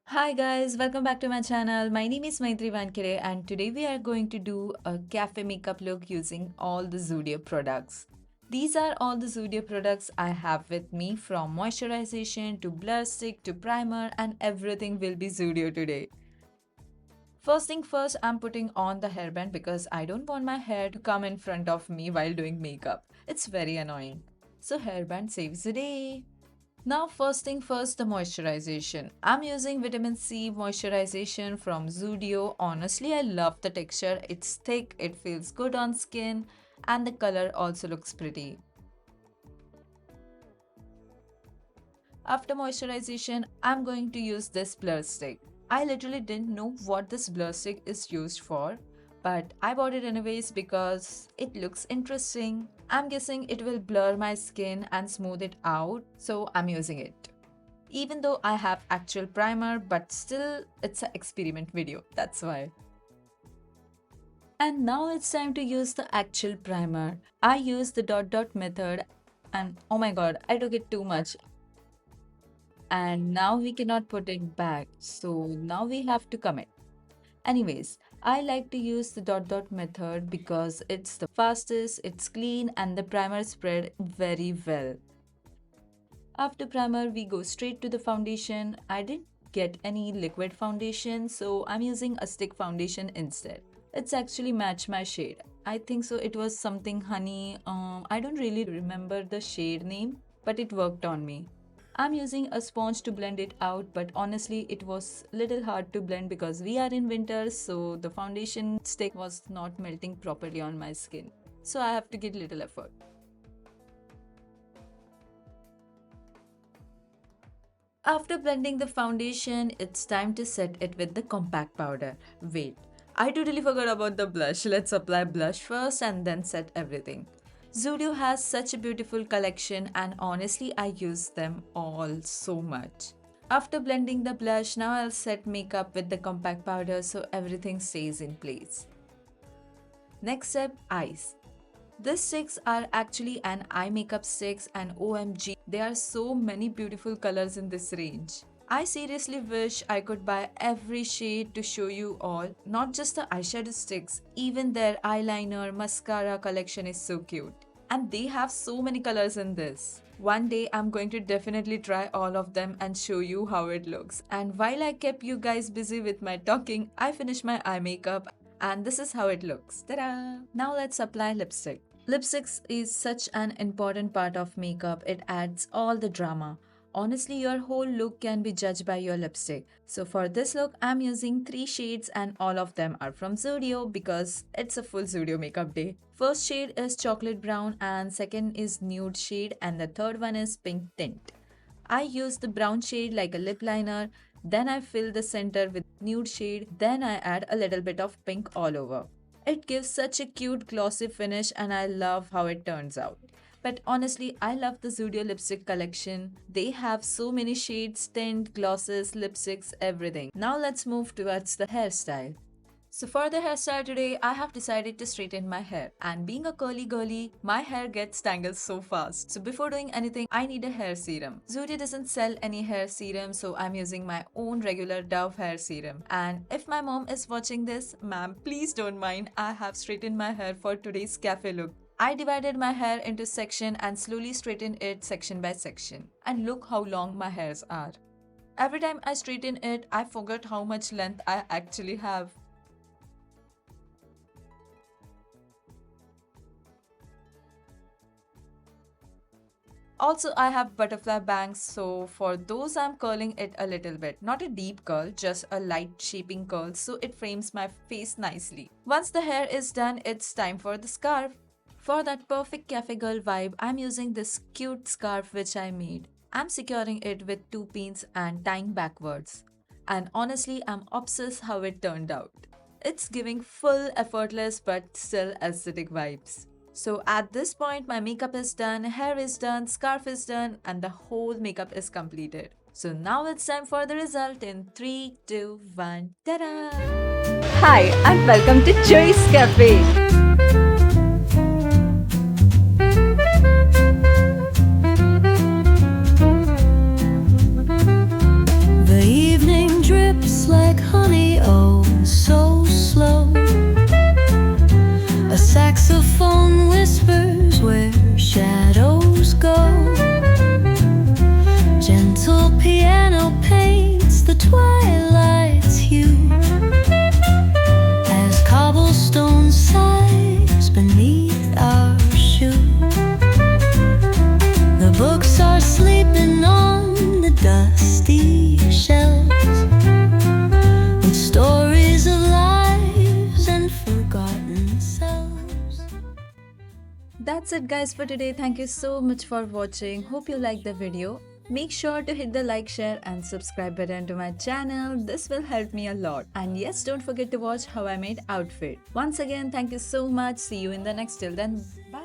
Hi guys, welcome back to my channel. My name is Maitri Vankire and today we are going to do a cafe makeup look using all the Zudio products. These are all the Zudio products I have with me, from moisturization to blur stick to primer, and everything will be Zudio today. First thing first, I'm putting on the hairband because I don't want my hair to come in front of me while doing makeup. It's very annoying. So hairband saves the day. Now, first thing first, the moisturization. I'm using vitamin C moisturization from Zudio. Honestly, I love the texture. It's thick, it feels good on skin, and the color also looks pretty. After moisturization, I'm going to use this blur stick. I literally didn't know what this blur stick is used for, but I bought it anyways because it looks interesting. I'm guessing it will blur my skin and smooth it out, so I'm using it. Even though I have actual primer, but still it's an experiment video, that's why. And now it's time to use the actual primer. I use the dot dot method and oh my god, I took it too much. And now we cannot put it back, so now we have to commit. Anyways, I like to use the dot dot method because it's the fastest, it's clean, and the primer spread very well. After primer, we go straight to the foundation. I didn't get any liquid foundation, so I'm using a stick foundation instead. It's actually matched my shade. I think so it was something honey. I don't really remember the shade name, but it worked on me. I'm using a sponge to blend it out, but honestly it was little hard to blend because we are in winter, so the foundation stick was not melting properly on my skin. So I have to give little effort. After blending the foundation, it's time to set it with the compact powder. Wait, I totally forgot about the blush. Let's apply blush first and then set everything. Zudio has such a beautiful collection and honestly I use them all so much. After blending the blush, now I'll set makeup with the compact powder so everything stays in place. Next step, eyes. These sticks are actually an eye makeup sticks and OMG, there are so many beautiful colors in this range. I seriously wish I could buy every shade to show you all, not just the eyeshadow sticks, even their eyeliner, mascara collection is so cute. And they have so many colors in this. One day I'm going to definitely try all of them and show you how it looks. And while I kept you guys busy with my talking, I finished my eye makeup and this is how it looks. Ta-da! Now let's apply lipstick. Lipsticks is such an important part of makeup. It adds all the drama. Honestly, your whole look can be judged by your lipstick. So for this look, I'm using 3 shades and all of them are from Zudio because it's a full Zudio makeup day. First shade is chocolate brown and second is nude shade and the third one is pink tint. I use the brown shade like a lip liner, then I fill the center with nude shade, then I add a little bit of pink all over. It gives such a cute glossy finish and I love how it turns out. But honestly, I love the Zudio lipstick collection. They have so many shades, tint, glosses, lipsticks, everything. Now let's move towards the hairstyle. So for the hairstyle today, I have decided to straighten my hair. And being a curly girly, my hair gets tangled so fast. So before doing anything, I need a hair serum. Zudio doesn't sell any hair serum, so I'm using my own regular Dove hair serum. And if my mom is watching this, ma'am, please don't mind. I have straightened my hair for today's cafe look. I divided my hair into section and slowly straightened it section by section. And look how long my hairs are. Every time I straighten it, I forget how much length I actually have. Also, I have butterfly bangs, so for those I'm curling it a little bit. Not a deep curl, just a light shaping curl so it frames my face nicely. Once the hair is done, it's time for the scarf. For that perfect cafe girl vibe, I'm using this cute scarf which I made. I'm securing it with 2 pins and tying backwards. And honestly, I'm obsessed how it turned out. It's giving full effortless but still aesthetic vibes. So at this point, my makeup is done, hair is done, scarf is done, and the whole makeup is completed. So now it's time for the result in 3, 2, 1, ta-da! Hi, and welcome to Choice Cafe. The evening drew dusty shelves with stories of lives and forgotten selves. That's it guys for today. Thank you so much for watching. Hope you liked the video. Make sure to hit the like, share and subscribe button to my channel. This will help me a lot. And yes, don't forget to watch How I Made Outfit. Once again, thank you so much. See you in the next. Till then, bye.